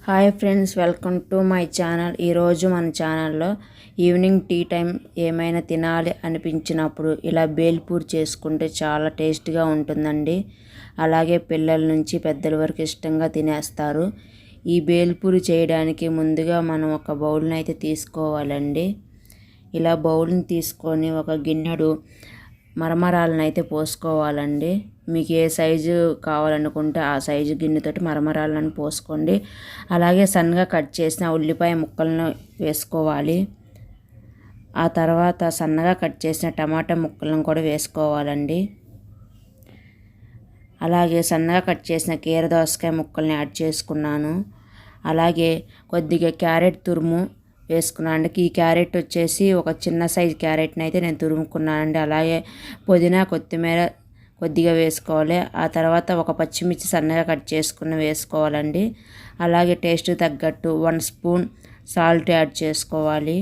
Hi friends, welcome to my channel. ఈరోజు మన ఛానల్లో ఈవినింగ్ టీ టైం ఏమైనా తినాలి అనిపించినప్పుడు ఇలా బేల్పూరి చేసుకుంటే చాలా టేస్ట్గా ఉంటుందండి. అలాగే పిల్లల నుంచి పెద్దల వరకు ఇష్టంగా తినేస్తారు. ఈ బేల్పూరి చేయడానికి ముందుగా మనం ఒక బౌల్ని అయితే తీసుకోవాలండి. ఇలా బౌల్ని తీసుకొని ఒక గిన్నెడు మరమరాలను అయితే పోసుకోవాలండి. మీకు ఏ సైజు కావాలనుకుంటే ఆ సైజు గిన్నెతోటి మరమరాలను పోసుకోండి. అలాగే సన్నగా కట్ చేసిన ఉల్లిపాయ ముక్కలను వేసుకోవాలి. ఆ తర్వాత సన్నగా కట్ చేసిన టమాటా ముక్కలను కూడా వేసుకోవాలండి. అలాగే సన్నగా కట్ చేసిన కీర దోసకాయ ముక్కల్ని యాడ్ చేసుకున్నాను. అలాగే కొద్దిగా క్యారెట్ తురుము వేసుకున్నాను. ఈ క్యారెట్ వచ్చేసి ఒక చిన్న సైజు క్యారెట్ని అయితే నేను తురుముకున్నానండి. అలాగే పుదీనా కొత్తిమీర కొద్దిగా వేసుకోవాలి. ఆ తర్వాత ఒక పచ్చిమిర్చి సన్నగా కట్ చేసుకుని వేసుకోవాలండి. అలాగే టేస్ట్ తగ్గట్టు 1 స్పూన్ సాల్ట్ యాడ్ చేసుకోవాలి.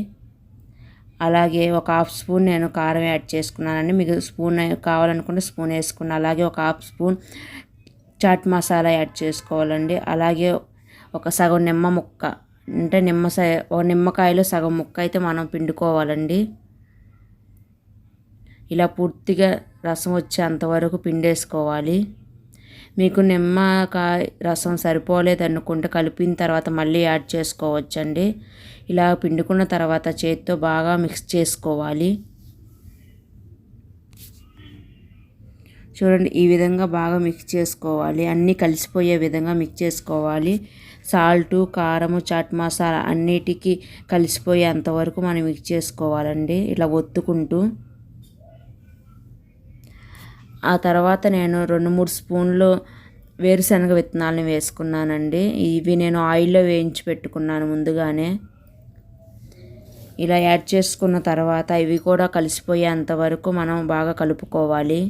అలాగే ఒక హాఫ్ స్పూన్ నేను కారం యాడ్ చేసుకున్నానండి. మీకు స్పూన్ కావాలనుకుంటే స్పూన్ వేసుకున్నాను. అలాగే ఒక half spoon chaat masala add చేసుకోవాలండి. అలాగే ఒక సగం నిమ్మ ముక్క, అంటే ఒక నిమ్మకాయలో సగం ముక్క అయితే మనం పిండుకోవాలండి. ఇలా పూర్తిగా రసం వచ్చేంతవరకు పిండేసుకోవాలి. మీకు నిమ్మకాయ రసం సరిపోలేదనుకుంటే కలిపిన తర్వాత మళ్ళీ యాడ్ చేసుకోవచ్చండి. ఇలా పిండుకున్న తర్వాత చేతితో బాగా మిక్స్ చేసుకోవాలి. చూడండి, ఈ విధంగా బాగా మిక్స్ చేసుకోవాలి. అన్నీ కలిసిపోయే విధంగా మిక్స్ చేసుకోవాలి. సాల్టు, కారము, చాట్ మసాలా అన్నిటికీ కలిసిపోయేంతవరకు మనం మిక్స్ చేసుకోవాలండి, ఇలా ఒత్తుకుంటూ. ఆ తర్వాత నేను 2-3 స్పూన్లు వేరుశనగ విత్తనాలను వేసుకున్నానండి. ఇవి నేను ఆయిల్లో వేయించి పెట్టుకున్నాను ముందుగానే. ఇలా యాడ్ చేసుకున్న తర్వాత ఇవి కూడా కలిసిపోయేంత వరకు మనం బాగా కలుపుకోవాలి.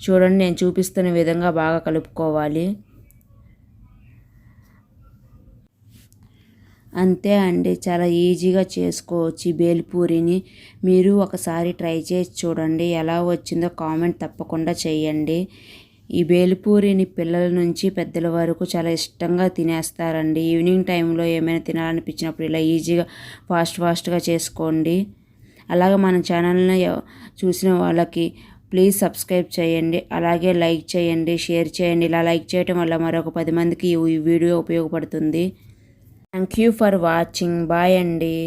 చూడండి, నేను చూపిస్తున్న విధంగా బాగా కలుపుకోవాలి. అంతే అండి, చాలా ఈజీగా చేసుకోవచ్చు ఈ బేల్పూరిని. మీరు ఒకసారి ట్రై చేసి చూడండి, ఎలా వచ్చిందో కామెంట్ తప్పకుండా చేయండి. ఈ బేల్పూరిని పిల్లల నుంచి పెద్దల వరకు చాలా ఇష్టంగా తినేస్తారండి. ఈవినింగ్ టైంలో ఏమైనా తినాలనిపించినప్పుడు ఇలా ఈజీగా ఫాస్ట్గా చేసుకోండి. అలాగే మన ఛానల్ని చూసిన వాళ్ళకి ప్లీజ్ సబ్స్క్రైబ్ చేయండి. అలాగే లైక్ చేయండి, షేర్ చేయండి. ఇలా లైక్ చేయడం వల్ల మరొక 10 మందికి ఈ వీడియో ఉపయోగపడుతుంది. Thank you for watching. Bye అండి.